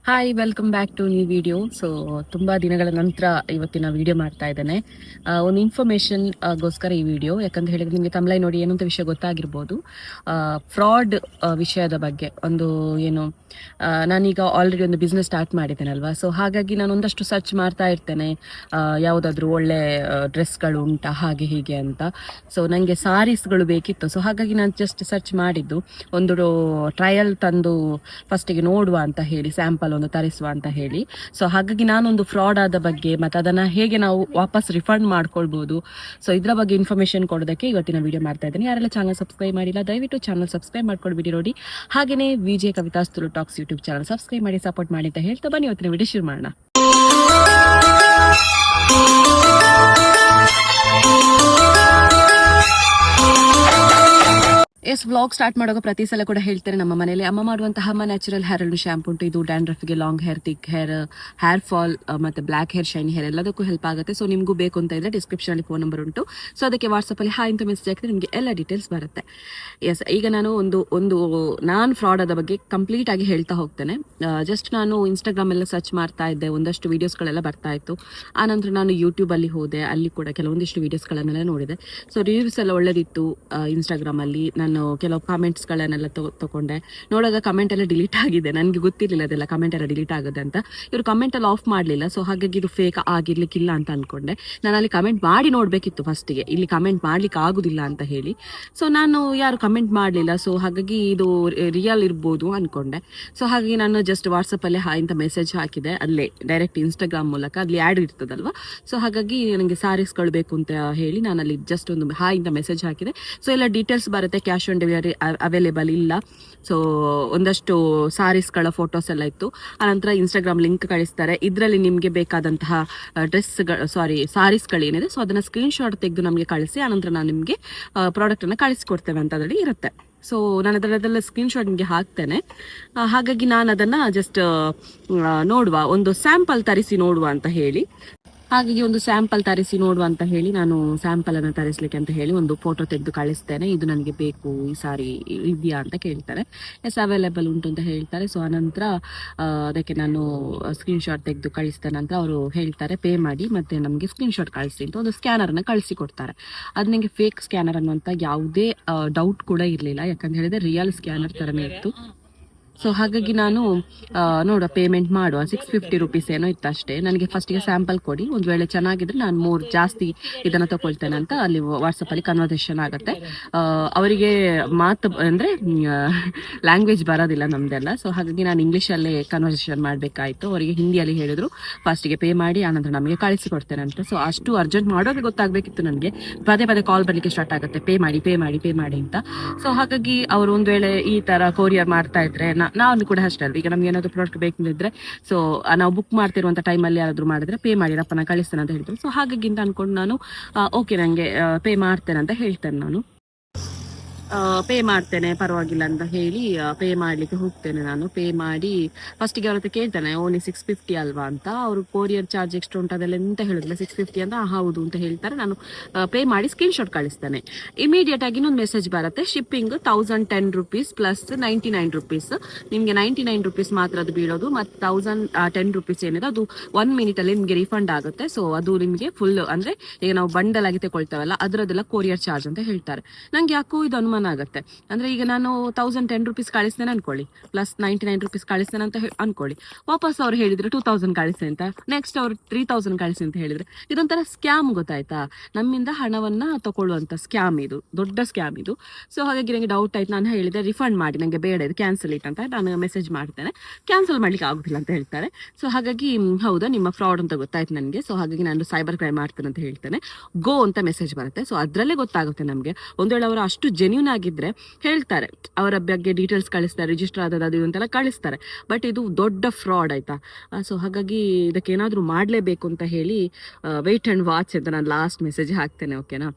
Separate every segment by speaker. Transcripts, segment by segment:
Speaker 1: Hi, welcome back to new video. So ತುಂಬ ದಿನಗಳ ನಂತರ ಇವತ್ತಿನ ವಿಡಿಯೋ ಮಾಡ್ತಾ ಇದ್ದೇನೆ. ಒಂದು ಇನ್ಫಾರ್ಮೇಷನ್ ಗೋಸ್ಕರ ಈ ವಿಡಿಯೋ. ಯಾಕಂತ ಹೇಳಿದ್ರೆ ನಿಮಗೆ ತಮ್ಲೈ ನೋಡಿ ಏನಂತ ವಿಷಯ ಗೊತ್ತಾಗಿರ್ಬೋದು. ಫ್ರಾಡ್ ವಿಷಯದ ಬಗ್ಗೆ ಒಂದು ಏನು, ನಾನೀಗ ಆಲ್ರೆಡಿ ಒಂದು ಬಿಸ್ನೆಸ್ ಸ್ಟಾರ್ಟ್ ಮಾಡಿದ್ದೇನಲ್ವಾ. ಸೊ ಹಾಗಾಗಿ ನಾನು ಒಂದಷ್ಟು ಸರ್ಚ್ ಮಾಡ್ತಾ ಇರ್ತೇನೆ, ಯಾವುದಾದ್ರೂ ಒಳ್ಳೆ ಡ್ರೆಸ್ಗಳು ಉಂಟಾ ಹಾಗೆ ಹೀಗೆ ಅಂತ. ಸೊ ನನಗೆ ಸಾರೀಸ್ಗಳು ಬೇಕಿತ್ತು. ಸೊ ಹಾಗಾಗಿ ನಾನು ಜಸ್ಟ್ ಸರ್ಚ್ ಮಾಡಿದ್ದು, ಒಂದು ಟ್ರಯಲ್ ತಂದು ಫಸ್ಟಿಗೆ ನೋಡುವ ಅಂತ ಹೇಳಿ, ಸ್ಯಾಂಪಲ್ ಒಂದು ತರಿಸುವ ಅಂತ ಹೇಳಿ. ಸೊ ಹಾಗಾಗಿ ನಾನೊಂದು ಫ್ರಾಡ್ ಆದ ಬಗ್ಗೆ ಮತ್ತು ಅದನ್ನು ಹೇಗೆ ನಾವು ವಾಪಸ್ ರಿಫಂಡ್ ಮಾಡ್ಕೊಳ್ಬೋದು, ಸೊ ಇದರ ಬಗ್ಗೆ ಇನ್ಫಾರ್ಮೇಷನ್ ಕೊಡೋದಕ್ಕೆ ಇವತ್ತಿನ ವಿಡಿಯೋ ಮಾಡ್ತಾ ಇದ್ದೀನಿ. ಯಾರೆಲ್ಲ ಚಾನಲ್ ಸಬ್ಸ್ಕ್ರೈಬ್ ಮಾಡಿಲ್ಲ ದಯವಿಟ್ಟು ಚಾನಲ್ ಸಬ್ಸ್ಕ್ರೈಬ್ ಮಾಡ್ಕೊಳ್ಬಿಡಿ ನೋಡಿ. ಹಾಗೆಯೇ VJ Kavitha's Tulu tax YouTube channel subscribe ಮಾಡಿ ಸಪೋರ್ಟ್ ಮಾಡಿ ಅಂತ ಹೇಳ್ತಾ ಬನ್ನಿ ಇವತ್ತಿನ ವಿಡಿಯೋ ಶುರು ಮಾಡೋಣ. ವ್ಲಾಗ್ ಸ್ಟಾರ್ಟ್ ಮಾಡುವಾಗ ಪ್ರತಿ ಸಲ ಕೂಡ ಹೇಳ್ತಾರೆ, ನಮ್ಮ ಮನೆಯಲ್ಲಿ ಅಮ್ಮ ಮಾಡುವಂತಹ ಅಮ್ಮ ನ್ಯಾಚುರಲ್ ಹೇರ್ ಆಯಿಲ್ ಶಾಂಪು ಉಂಟು. ಇದು ಡ್ಯಾಂಡ್ರಫ್ಗೆ, long hair, thick hair, hair fall ಮತ್ತು ಬ್ಲ್ಯಾಕ್ ಹೇರ್, ಶೈನಿ ಹೇರ್ ಎಲ್ಲದಕ್ಕೂ ಹೆಲ್ಪ್ ಆಗುತ್ತೆ. ಸೊ ನಿಮಗೂ ಬೇಕು ಅಂತ ಇದ್ರೆ ಡಿಸ್ಕ್ರಿಪ್ಷನಲ್ಲಿ ಫೋನ್ ನಂಬರ್ ಉಂಟು. ಸೊ ಅದಕ್ಕೆ ವಾಟ್ಸಪ್ಪಲ್ಲಿ ಹಾಯ್ ಅಂತ ಮೆಸೇಜ್ ಹಾಕಿದ್ರೆ ನಿಮಗೆ ಎಲ್ಲ ಡೀಟೇಲ್ಸ್ ಬರುತ್ತೆ. ಎಸ್, ಈಗ ನಾನು ನಾನು ಫ್ರಾಡ್ ಆದ ಬಗ್ಗೆ ಕಂಪ್ಲೀಟ್ ಆಗಿ ಹೇಳ್ತಾ ಹೋಗ್ತೇನೆ. ಜಸ್ಟ್ ನಾನು ಇನ್ಸ್ಟಾಗ್ರಾಮ್ ಎಲ್ಲ ಸರ್ಚ್ ಮಾಡ್ತಾ ಇದ್ದೆ, ಒಂದಷ್ಟು ವೀಡಿಯೋಸ್ಗಳೆಲ್ಲ ಬರ್ತಾ ಇತ್ತು. ಆನಂತರ ನಾನು ಯೂಟ್ಯೂಬಲ್ಲಿ ಹೋದೆ, ಅಲ್ಲಿ ಕೂಡ ಕೆಲವೊಂದಿಷ್ಟು ವೀಡಿಯೋಸ್ಗಳನ್ನೆಲ್ಲ ನೋಡಿದೆ. ಸೊ ರಿವ್ಯೂಸ್ ಎಲ್ಲ ಒಳ್ಳೆದಿತ್ತು. ಇನ್ಸ್ಟಾಗ್ರಾಮಲ್ಲಿ ನಾನು ಕೆಲವು ಕಾಮೆಂಟ್ಸ್ಗಳನ್ನೆಲ್ಲ ತಗೊಂಡೆ. ನೋಡಾಗ ಕಮೆಂಟ್ ಎಲ್ಲ ಡಿಲೀಟ್ ಆಗಿದೆ. ನನಗೆ ಗೊತ್ತಿರಲಿಲ್ಲ ಅದೆಲ್ಲ ಕಮೆಂಟ್ ಎಲ್ಲ ಡಿಲೀಟ್ ಆಗುತ್ತೆ ಅಂತ. ಇವರು ಕಮೆಂಟ್ ಎಲ್ಲ ಆಫ್ ಮಾಡಲಿಲ್ಲ. ಸೊ ಹಾಗಾಗಿ ಇದು ಫೇಕ್ ಆಗಿರ್ಲಿಕ್ಕಿಲ್ಲ ಅಂತ ಅನ್ಕೊಂಡೆ. ನಾನು ಅಲ್ಲಿ ಕಮೆಂಟ್ ಮಾಡಿ ನೋಡಬೇಕಿತ್ತು ಫಸ್ಟಿಗೆ, ಇಲ್ಲಿ ಕಮೆಂಟ್ ಮಾಡ್ಲಿಕ್ಕೆ ಆಗುದಿಲ್ಲ ಅಂತ ಹೇಳಿ. ಸೊ ನಾನು ಯಾರು ಕಮೆಂಟ್ ಮಾಡಲಿಲ್ಲ. ಸೊ ಹಾಗಾಗಿ ಇದು ರಿಯಲ್ ಇರ್ಬೋದು ಅನ್ಕೊಂಡೆ. ಸೊ ಹಾಗಾಗಿ ನಾನು ಜಸ್ಟ್ ವಾಟ್ಸಪ್ಪಲ್ಲೇ ಹಾಯ್ ಅಂತ ಮೆಸೇಜ್ ಹಾಕಿದೆ, ಅಲ್ಲೇ ಡೈರೆಕ್ಟ್ ಇನ್ಸ್ಟಾಗ್ರಾಮ್ ಮೂಲಕ, ಅಲ್ಲಿ ಆ್ಯಡ್ ಇರ್ತದಲ್ವಾ. ಸೊ ಹಾಗಾಗಿ ನನಗೆ ಸ್ಯಾರೀಸ್ಗಳು ಬೇಕು ಅಂತ ಹೇಳಿ ನಾನು ಅಲ್ಲಿ ಜಸ್ಟ್ ಒಂದು ಹಾಯ್ ಅಂತ ಮೆಸೇಜ್ ಹಾಕಿದೆ. ಸೊ ಎಲ್ಲ ಡೀಟೇಲ್ಸ್ ಬರುತ್ತೆ. ಕ್ಯಾಶ್ ಆನ್ ಡೆಲಿವರಿ ಅವೈಲೇಬಲ್ ಇಲ್ಲ. ಸೊ ಒಂದಷ್ಟು ಸಾರೀಸ್ಗಳ ಫೋಟೋಸ್ ಎಲ್ಲ ಇತ್ತು. ಆನಂತರ ಇನ್ಸ್ಟಾಗ್ರಾಮ್ ಲಿಂಕ್ ಕಳಿಸ್ತಾರೆ. ಇದರಲ್ಲಿ ನಿಮಗೆ ಬೇಕಾದಂತಹ ಸಾರೀಸ್ಗಳೇನಿದೆ, ಸೊ ಅದನ್ನು ಸ್ಕ್ರೀನ್ಶಾಟ್ ತೆಗೆದು ನಮಗೆ ಕಳಿಸಿ, ಆನಂತರ ನಾನು ನಿಮಗೆ ಪ್ರಾಡಕ್ಟನ್ನು ಕಳಿಸ್ಕೊಡ್ತೇವೆ ಅಂತ ಅದರಲ್ಲಿ ಇರುತ್ತೆ. ಸೊ ನಾನು ಅದರದೆಲ್ಲ ಸ್ಕ್ರೀನ್ಶಾಟ್ ನಿಮಗೆ ಹಾಕ್ತೇನೆ. ಹಾಗಾಗಿ ನಾನು ಅದನ್ನು ಜಸ್ಟ್ ನೋಡುವ, ಒಂದು ಸ್ಯಾಂಪಲ್ ತರಿಸಿ ನೋಡುವ ಅಂತ ಹೇಳಿ, ಹಾಗಾಗಿ ಒಂದು ಸ್ಯಾಂಪಲ್ ತರಿಸಿ ನೋಡುವ ಅಂತ ಹೇಳಿ ನಾನು ಸ್ಯಾಂಪಲ್ ಅನ್ನು ತರಿಸ್ಲಿಕ್ಕೆ ಅಂತ ಹೇಳಿ ಒಂದು ಫೋಟೋ ತೆಗೆದು ಕಳಿಸ್ತೇನೆ. ಇದು ನನಗೆ ಬೇಕು, ಈ ಸಾರಿ ಇದೆಯಾ ಅಂತ ಕೇಳ್ತಾರೆ. ಎಸ್, ಅವೈಲೇಬಲ್ ಉಂಟು ಅಂತ ಹೇಳ್ತಾರೆ. ಸೊ ಆನಂತರ ಅದಕ್ಕೆ ನಾನು ಸ್ಕ್ರೀನ್ಶಾಟ್ ತೆಗೆದು ಕಳಿಸ್ತೇನೆ ಅಂತ ಅವರು ಹೇಳ್ತಾರೆ. ಪೇ ಮಾಡಿ ಮತ್ತೆ ನಮಗೆ ಸ್ಕ್ರೀನ್ಶಾಟ್ ಕಳಿಸಿ ಅಂತ ಒಂದು ಸ್ಕ್ಯಾನರನ್ನು ಕಳಿಸಿಕೊಡ್ತಾರೆ. ಅದು ನನಗೆ ಫೇಕ್ ಸ್ಕ್ಯಾನರ್ ಅನ್ನುವಂಥ ಯಾವುದೇ ಡೌಟ್ ಕೂಡ ಇರಲಿಲ್ಲ. ಯಾಕಂತ ಹೇಳಿದ್ರೆ ರಿಯಲ್ ಸ್ಕ್ಯಾನರ್ ಥರನೇ ಇತ್ತು. ಸೊ ಹಾಗಾಗಿ ನಾನು ನೋಡುವ, ಪೇಮೆಂಟ್ ಮಾಡುವ. 650 ರುಪೀಸ್ ಏನೋ ಇತ್ತು ಅಷ್ಟೇ. ನನಗೆ ಫಸ್ಟಿಗೆ ಸ್ಯಾಂಪಲ್ ಕೊಡಿ, ಒಂದು ವೇಳೆ ಚೆನ್ನಾಗಿದ್ರೆ ನಾನು ಜಾಸ್ತಿ ಇದನ್ನು ತಗೊಳ್ತೇನೆ ಅಂತ ಅಲ್ಲಿ ವಾಟ್ಸಪ್ಪಲ್ಲಿ ಕನ್ವರ್ಸೇಷನ್ ಆಗುತ್ತೆ. ಅವರಿಗೆ ಮಾತು ಅಂದರೆ ಲ್ಯಾಂಗ್ವೇಜ್ ಬರೋದಿಲ್ಲ ನಮ್ದೆಲ್ಲ. ಸೊ ಹಾಗಾಗಿ ನಾನು ಇಂಗ್ಲೀಷಲ್ಲೇ ಕನ್ವರ್ಸೇಷನ್ ಮಾಡಬೇಕಾಯಿತು. ಅವರಿಗೆ ಹಿಂದಿಯಲ್ಲಿ ಹೇಳಿದ್ರು ಫಸ್ಟಿಗೆ ಪೇ ಮಾಡಿ ಆನಂತರ ನಮಗೆ ಕಳಿಸಿಕೊಡ್ತೇನೆ ಅಂತ. ಸೊ ಅಷ್ಟು ಅರ್ಜೆಂಟ್ ಮಾಡೋರಿಗೆ ಗೊತ್ತಾಗಬೇಕಿತ್ತು ನನಗೆ. ಪದೇ ಪದೇ ಕಾಲ್ ಬರಲಿಕ್ಕೆ ಸ್ಟಾರ್ಟ್ ಆಗುತ್ತೆ, ಪೇ ಮಾಡಿ ಪೇ ಮಾಡಿ ಪೇ ಮಾಡಿ ಅಂತ. ಸೊ ಹಾಗಾಗಿ ಅವರು ಒಂದು ವೇಳೆ ಈ ಥರ ಕೊರಿಯರ್ ಮಾಡ್ತಾ ಇದ್ರೆ, ನಾವು ಕೂಡ ಅಷ್ಟೇ ಅಲ್ವ, ಈಗ ನಮ್ಗೆ ಏನಾದ್ರು ಪ್ರಾಡಕ್ಟ್ ಬೇಕಿದ್ರೆ ಸೊ ನಾವು ಬುಕ್ ಮಾಡ್ತಿರುವಂಥ ಟೈಮಲ್ಲಿ ಯಾರಾದರೂ ಮಾಡಿದ್ರೆ ಪೇ ಮಾಡಿ ರಪ್ಪನ ಕಳಿಸ್ತೇನೆ ಅಂತ ಹೇಳ್ತಾರೆ. ಸೊ ಹಾಗಾಗಿ ಅಂತ ಅನ್ಕೊಂಡು ನಾನು ಓಕೆ ನನಗೆ ಪೇ ಮಾಡ್ತೇನೆ ಅಂತ ಹೇಳ್ತೇನೆ. ನಾನು ಪೇ ಮಾಡ್ತೇನೆ ಪರವಾಗಿಲ್ಲ ಅಂತ ಹೇಳಿ ಪೇ ಮಾಡಲಿಕ್ಕೆ ಹೋಗ್ತೇನೆ. ನಾನು ಪೇ ಮಾಡಿ ಫಸ್ಟಿಗೆ ಅವ್ರ ಹತ್ರ ಕೇಳ್ತೇನೆ, ಓನ್ಲಿ 650 ಅಲ್ವಾ ಅಂತ. ಅವರು ಕೊರಿಯರ್ ಚಾರ್ಜ್ ಎಷ್ಟು ಉಂಟು ಅದೆಲ್ಲ ಎಂತ ಹೇಳಿದ್ರೆ 650 ಅಂತ ಹೌದು ಅಂತ ಹೇಳ್ತಾರೆ. ನಾನು ಪೇ ಮಾಡಿ ಸ್ಕ್ರೀನ್ಶಾಟ್ ಕಳಿಸ್ತೇನೆ. ಇಮಿಡಿಯೇಟ್ ಆಗಿ ಒಂದು ಮೆಸೇಜ್ ಬರುತ್ತೆ, ಶಿಪ್ಪಿಂಗ್ 1010 ರುಪೀಸ್ ಪ್ಲಸ್ 99 ರುಪೀಸ್. ನಿಮಗೆ 99 ರುಪೀಸ್ ಮಾತ್ರ ಅದು ಬೀಳೋದು, ಮತ್ತು 1010 ರುಪೀಸ್ ಏನಿದೆ ಅದು 1 ಮಿನಿಟಲ್ಲಿ ನಿಮಗೆ ರಿಫಂಡ್ ಆಗುತ್ತೆ. ಸೊ ಅದು ನಿಮಗೆ ಫುಲ್ ಅಂದರೆ ಈಗ ನಾವು ಬಂಡಲ್ ಆಗಿ ತಗೊಳ್ತೇವಲ್ಲ ಅದರದ್ದೆಲ್ಲ ಕೊರಿಯರ್ ಚಾರ್ಜ್ ಅಂತ ಹೇಳ್ತಾರೆ. ನಂಗೆ ಯಾಕೋ ಇದು ಅನುಮಾನ ಆಗುತ್ತೆ. ಅಂದ್ರೆ ಈಗ ನಾನು 1010 ರುಪೀಸ್ ಕಳಿಸ್ತೇನೆ ಅನ್ಕೊಳ್ಳಿ, ಪ್ಲಸ್ 99 ರುಪೀಸ್ ಕಳಿಸ್ತೇನೆ ಅಂತ ಅನ್ಕೊಳ್ಳಿ. ವಾಪಸ್ ಅವ್ರು ಹೇಳಿದ್ರೆ 2000 ಕಳಿಸಿ ಅಂತ, ನೆಕ್ಸ್ಟ್ ಅವ್ರು 3000 ಕಳಿಸಿ ಅಂತ ಹೇಳಿದ್ರೆ ಇದೊಂಥರ ಸ್ಕ್ಯಾಮ್, ಗೊತ್ತಾಯ್ತಾ? ನಮ್ಮಿಂದ ಹಣವನ್ನ ತಗೊಳ್ಳುವಂತ ಸ್ಕ್ಯಾಮ್ ಇದು, ದೊಡ್ಡ ಸ್ಕ್ಯಾಮ್ ಇದು. ಸೊ ಹಾಗಾಗಿ ನನಗೆ ಡೌಟ್ ಆಯ್ತು. ನಾನು ಹೇಳಿದೆ ರಿಫಂಡ್ ಮಾಡಿ, ನನಗೆ ಬೇಡ ಇದು, ಕ್ಯಾನ್ಸಲ್ ಇಟ್ ಅಂತ ನಾನು ಮೆಸೇಜ್ ಮಾಡ್ತೇನೆ. ಕ್ಯಾನ್ಸಲ್ ಮಾಡ್ಲಿಕ್ಕೆ ಆಗುದಿಲ್ಲ ಅಂತ ಹೇಳ್ತಾರೆ. ಸೊ ಹಾಗಾಗಿ ಹೌದಾ ನಿಮ್ಮ ಫ್ರಾಡ್ ಅಂತ ಗೊತ್ತಾಯ್ತು ನನಗೆ. ಸೊ ಹಾಗಾಗಿ ನಾನು ಸೈಬರ್ ಕ್ರೈಮ್ ಮಾಡ್ತೇನೆ ಅಂತ ಹೇಳ್ತೇನೆ. ಗೋ ಅಂತ ಮೆಸೇಜ್ ಬರುತ್ತೆ. ಸೊ ಅದರಲ್ಲೇ ಗೊತ್ತಾಗುತ್ತೆ ನಮಗೆ. ಒಂದು ವೇಳೆ ಅವರು ಅಷ್ಟು ಜೆನ್ಯೂನ್ ಆಗಿದ್ರೆ ಹೇಳ್ತಾರೆ, ಅವರ ಬಗ್ಗೆ ಡೀಟೇಲ್ಸ್ ಕಳಿಸ್ತಾರೆ, ರಿಜಿಸ್ಟರ್ ಆದದ್ದು ಅದು ಅಂತೆಲ್ಲ ಕಳಿಸ್ತಾರೆ. ಬಟ್ ಇದು ದೊಡ್ಡ ಫ್ರಾಡ್ ಆಯ್ತಾ. ಸೊ ಹಾಗಾಗಿ ಇದಕ್ಕೆ ಏನಾದರೂ ಮಾಡಲೇಬೇಕು ಅಂತ ಹೇಳಿ ವೆಯ್ಟ್ ಆ್ಯಂಡ್ ವಾಚ್ ಅಂತ ನಾನು ಲಾಸ್ಟ್ ಮೆಸೇಜ್ ಹಾಕ್ತೇನೆ. ಓಕೆನಾ?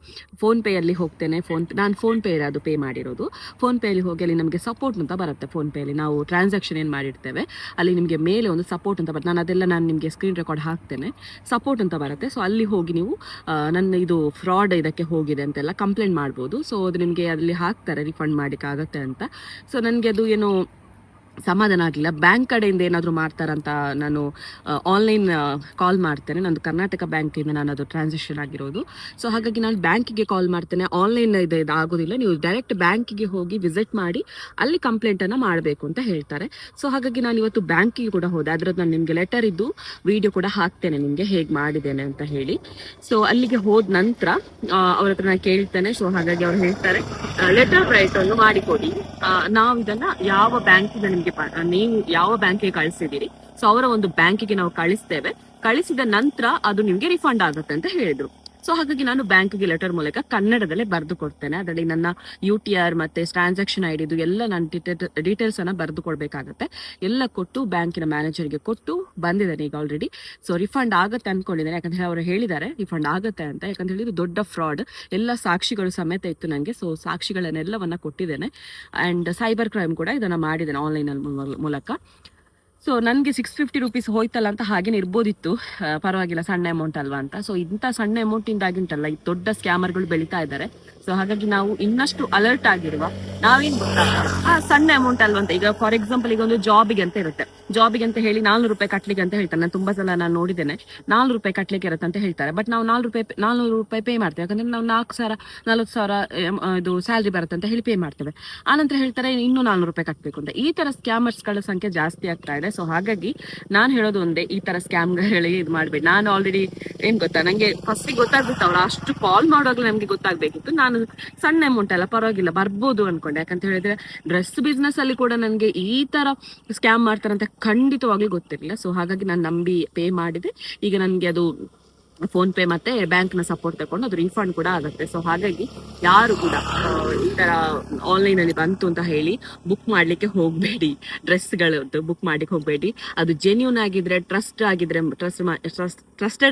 Speaker 1: ಫೋನ್ಪೇಯಲ್ಲಿ ಹೋಗ್ತೇನೆ. ನಾನು ಫೋನ್ಪೇ ಅದು ಪೇ ಮಾಡಿರೋದು. ಫೋನ್ಪೇಯಲ್ಲಿ ಹೋಗಿ ಅಲ್ಲಿ ನಮಗೆ ಸಪೋರ್ಟ್ ಅಂತ ಬರುತ್ತೆ. ಫೋನ್ಪೇಯಲ್ಲಿ ನಾವು ಟ್ರಾನ್ಸಾಕ್ಷನ್ ಏನು ಮಾಡಿರ್ತೇವೆ ಅಲ್ಲಿ ನಿಮಗೆ ಮೇಲೆ ಒಂದು ಸಪೋರ್ಟ್ ಅಂತ ಬರುತ್ತೆ. ನಾನು ನಿಮಗೆ ಸ್ಕ್ರೀನ್ ರೆಕಾರ್ಡ್ ಹಾಕ್ತೇನೆ. ಸಪೋರ್ಟ್ ಅಂತ ಬರುತ್ತೆ. ಸೊ ಅಲ್ಲಿ ಹೋಗಿ ನೀವು ನನ್ನ ಇದು ಫ್ರಾಡ್ ಇದಕ್ಕೆ ಹೋಗಿದೆ ಅಂತೆಲ್ಲ ಕಂಪ್ಲೇಂಟ್ ಮಾಡ್ಬೋದು. ಸೊ ಅದು ನಿಮಗೆ ಅಲ್ಲಿ ಹಾಕ್ತಾರೆ ರಿಫಂಡ್ ಮಾಡಲಿಕ್ಕೆ ಆಗುತ್ತೆ ಅಂತ. ಸೊ ನನಗೆ ಅದು ಏನು ಸಮಾಧಾನ ಆಗಲಿಲ್ಲ. ಬ್ಯಾಂಕ್ ಕಡೆಯಿಂದ ಏನಾದರೂ ಮಾಡ್ತಾರಂತ ನಾನು ಆನ್ಲೈನ್ ಕಾಲ್ ಮಾಡ್ತೇನೆ. ನಂದು ಕರ್ನಾಟಕ ಬ್ಯಾಂಕಿಂದ ನಾನು ಅದು ಟ್ರಾನ್ಸಾಕ್ಷನ್ ಆಗಿರೋದು. ಸೊ ಹಾಗಾಗಿ ನಾನು ಬ್ಯಾಂಕಿಗೆ ಕಾಲ್ ಮಾಡ್ತೇನೆ. ಆನ್ಲೈನ್ ಇದು ಆಗೋದಿಲ್ಲ, ನೀವು ಡೈರೆಕ್ಟ್ ಬ್ಯಾಂಕಿಗೆ ಹೋಗಿ ವಿಸಿಟ್ ಮಾಡಿ ಅಲ್ಲಿ ಕಂಪ್ಲೇಂಟನ್ನು ಮಾಡಬೇಕು ಅಂತ ಹೇಳ್ತಾರೆ. ಸೊ ಹಾಗಾಗಿ ನಾನು ಇವತ್ತು ಬ್ಯಾಂಕಿಗೆ ಕೂಡ ಹೋದೆ. ಅದರದ್ದು ನಾನು ನಿಮಗೆ ಲೆಟರ್ ಇದ್ದು ವಿಡಿಯೋ ಕೂಡ ಹಾಕ್ತೇನೆ ನಿಮಗೆ ಹೇಗೆ ಮಾಡಿದ್ದೇನೆ ಅಂತ ಹೇಳಿ. ಸೊ ಅಲ್ಲಿಗೆ ಹೋದ ನಂತರ ಅವ್ರ ಹತ್ರ ನಾನು ಕೇಳ್ತೇನೆ. ಸೊ ಹಾಗಾಗಿ ಅವ್ರು ಹೇಳ್ತಾರೆ ಲೆಟರ್ ರೈಟ್ ಅನ್ನು ಮಾಡಿಕೊಡಿ, ನಾವು ಇದನ್ನ ಯಾವ ಬ್ಯಾಂಕಿಗೆ ನಿಮಗೆ ನೀವು ಯಾವ ಬ್ಯಾಂಕಿಗೆ ಕಳಿಸಿದಿರಿ ಸೊ ಅವರ ಒಂದು ಬ್ಯಾಂಕಿಗೆ ನಾವು ಕಳಿಸ್ತೇವೆ, ಕಳಿಸಿದ ನಂತರ ಅದು ನಿಮ್ಗೆ ರಿಫಂಡ್ ಆಗುತ್ತೆ ಅಂತ ಹೇಳಿದ್ರು. ಸೊ ಹಾಗಾಗಿ ನಾನು ಬ್ಯಾಂಕಿಗೆ ಲೆಟರ್ ಮೂಲಕ ಕನ್ನಡದಲ್ಲೇ ಬರೆದು ಕೊಡ್ತೇನೆ. ಅದರಲ್ಲಿ ನನ್ನ UTR ಮತ್ತೆ ಟ್ರಾನ್ಸಾಕ್ಷನ್ ID ಇದು ಎಲ್ಲ ನಾನು ಡೀಟೇಲ್ಸ್ ಅನ್ನ ಬರೆದು ಕೊಡ್ಬೇಕಾಗತ್ತೆ. ಎಲ್ಲ ಕೊಟ್ಟು ಬ್ಯಾಂಕಿನ ಮ್ಯಾನೇಜರ್ಗೆ ಕೊಟ್ಟು ಬಂದಿದ್ದೇನೆ ಈಗ ಆಲ್ರೆಡಿ. ಸೊ ರಿಫಂಡ್ ಆಗುತ್ತೆ ಅನ್ಕೊಂಡಿದ್ದೇನೆ, ಯಾಕಂದ್ರೆ ಅವರು ಹೇಳಿದ್ದಾರೆ ರಿಫಂಡ್ ಆಗುತ್ತೆ ಅಂತ. ಯಾಕಂತ ಹೇಳಿದ್ರೆ ದೊಡ್ಡ ಫ್ರಾಡ್, ಎಲ್ಲ ಸಾಕ್ಷಿಗಳು ಸಮೇತ ಇತ್ತು ನನಗೆ. ಸೊ ಸಾಕ್ಷಿಗಳನ್ನೆಲ್ಲವನ್ನ ಕೊಟ್ಟಿದ್ದೇನೆ. ಅಂಡ್ ಸೈಬರ್ ಕ್ರೈಮ್ ಕೂಡ ಇದನ್ನ ಮಾಡಿದ್ದೇನೆ ಆನ್ಲೈನ್ ಮೂಲಕ. ಸೊ ನನಗೆ 650 ರೂಪೀಸ್ ಹೋಯ್ತಲ್ಲ ಅಂತ ಹಾಗೇನೆ ಇರ್ಬೋದಿತ್ತು, ಪರವಾಗಿಲ್ಲ ಸಣ್ಣ ಅಮೌಂಟ್ ಅಲ್ವಾ ಅಂತ. ಸೊ ಇಂಥ ಸಣ್ಣ ಅಮೌಂಟಿಂದಾಗಿಂಟಲ್ಲ ಈ ದೊಡ್ಡ ಸ್ಕ್ಯಾಮರ್ಗಳು ಬೆಳೀತಾ ಇದ್ದಾರೆ. ಸೊ ಹಾಗಾಗಿ ನಾವು ಇನ್ನಷ್ಟು ಅಲರ್ಟ್ ಆಗಿರುವ, ನಾವೇನ್ ಗೊತ್ತಾ ಸಣ್ಣ ಅಮೌಂಟ್ ಅಲ್ವಾ ಅಂತ. ಈಗ ಫಾರ್ ಎಕ್ಸಾಂಪಲ್ ಈಗ ಒಂದು ಜಾಬಿಗೆ ಅಂತ ಇರುತ್ತೆ, ಜಾಬಿಗೆ ಅಂತ ಹೇಳಿ 400 ರೂಪಾಯಿ ಕಟ್ಲಿಕ್ಕೆ ಅಂತ ಹೇಳ್ತಾರೆ. ನಾನು ತುಂಬಾ ಸಲ ನಾನು ನೋಡಿದ್ದೇನೆ 400 ರೂಪಾಯಿ ಕಟ್ಲಿಕ್ಕೆ ಇರುತ್ತೆ ಅಂತ ಹೇಳ್ತಾರೆ. ಬಟ್ ನಾವು 400 ರೂಪಾಯಿ ಪೇ ಮಾಡ್ತೇವೆ, ಯಾಕಂದ್ರೆ ನಾವು 4,000-40,000 ಇದು ಸ್ಯಾಲ್ರಿ ಬರುತ್ತೆ ಅಂತ ಹೇಳಿ ಪೇ ಮಾಡ್ತೇವೆ. ಆನಂತರ ಹೇಳ್ತಾರೆ ಇನ್ನೂ 400 ರೂಪಾಯಿ ಕಟ್ಟಬೇಕು ಅಂತ. ಈ ತರ ಸ್ಕ್ಯಾಮರ್ಸ್ಗಳ ಸಂಖ್ಯೆ ಜಾಸ್ತಿ ಆಗ್ತಾ ಇದೆ. ಸೊ ಹಾಗಾಗಿ ನಾನು ಹೇಳೋದು ಒಂದೇ, ಈ ತರ ಸ್ಕ್ಯಾಮ್ಗಳಿಗೆ ಇದು ಮಾಡ್ಬೇಡಿ. ನಾನು ಆಲ್ರೆಡಿ ಏನ್ ಗೊತ್ತಾ, ನಂಗೆ ಫಸ್ಟ್ ಗೊತ್ತಾಗ್ಬಿಟ್ಟು ಅವ್ರು ಅಷ್ಟು ಕಾಲ್ ಮಾಡುವಾಗಲೇ ನಮ್ಗೆ ಗೊತ್ತಾಗ್ಬೇಕಿತ್ತು. ನಾನು ಸಣ್ಣ ಅಮೌಂಟ್ ಅಲ್ಲ ಪರವಾಗಿಲ್ಲ ಬರ್ಬೋದು ಅನ್ಕೊಂಡೆ. ಯಾಕಂತ ಹೇಳಿದ್ರೆ ಡ್ರೆಸ್ ಬಿಸ್ನೆಸ್ ಅಲ್ಲಿ ಕೂಡ ನನಗೆ ಈ ತರ ಸ್ಕ್ಯಾಮ್ ಮಾಡ್ತಾರಂತ ಖಂಡಿತವಾಗ್ಲೂ ಗೊತ್ತಿರಲಿಲ್ಲ. ಸೊ ಹಾಗಾಗಿ ನಾನು ನಂಬಿ ಪೇ ಮಾಡಿದೆ. ಈಗ ನನಗೆ ಅದು ಫೋನ್ ಪೇ ಮತ್ತೆ ಬ್ಯಾಂಕ್ ನ ಸಪೋರ್ಟ್ ತಗೊಂಡು ಅದು ರಿಫಂಡ್ ಕೂಡ ಆಗುತ್ತೆ. ಸೊ ಹಾಗಾಗಿ ಯಾರು ಕೂಡ ಈ ತರ ಆನ್ಲೈನ್ ಅಲ್ಲಿ ಬಂತು ಅಂತ ಹೇಳಿ ಬುಕ್ ಮಾಡ್ಲಿಕ್ಕೆ ಹೋಗ್ಬೇಡಿ, ಡ್ರೆಸ್ಗಳದ್ದು ಬುಕ್ ಮಾಡ್ಲಿಕ್ಕೆ ಹೋಗ್ಬೇಡಿ. ಅದು ಜೆನ್ಯೂನ್ ಆಗಿದ್ರೆ ಟ್ರಸ್ಟೆಡ್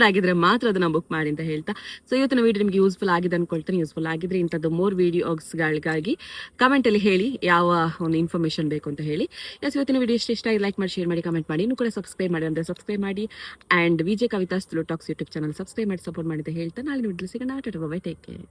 Speaker 1: ಆಗಿದ್ರೆ ಮಾತ್ರ ಅದನ್ನ ಬುಕ್ ಮಾಡಿ ಅಂತ ಹೇಳ್ತಾ, ಸೊ ಇವತ್ತಿನ ವಿಡಿಯೋ ನಿಮ್ಗೆ ಯೂಸ್ಫುಲ್ ಆಗಿದೆ ಅನ್ಕೊಳ್ತೇನೆ. ಯೂಸ್ಫುಲ್ ಆಗಿದ್ರೆ ಇಂಥದ್ದು ಮೋರ್ ವಿಡಿಯೋಸ್ಗಳಿಗಾಗಿ ಕಮೆಂಟ್ ಅಲ್ಲಿ ಹೇಳಿ ಯಾವ ಒಂದು ಇನ್ಫಾರ್ಮೇಶನ್ ಬೇಕು ಅಂತ ಹೇಳಿ. ಇವತ್ತಿನ ವಿಡಿಯೋ ಇಷ್ಟ ಆಗಿ ಲೈಕ್ ಮಾಡಿ, ಶೇರ್ ಮಾಡಿ, ಕಮೆಂಟ್ ಮಾಡಿ. ಇನ್ನು ಕೂಡ ಸಬ್ಸ್ಕ್ರೈಬ್ ಮಾಡಿ ಅಂದ್ರೆ ಸಬ್ಸ್ಕ್ರೈಬ್ ಮಾಡಿ. And VJ Kavitha talks YouTube channel subscribe ಮಾಡಿ ಸಪೋರ್ಟ್ ಮಾಡಿದ ಹೇಳ್ತಾ ನಾಳೆ ವಿಡಿಯೋ ಸಿಗೋಣ. Take care.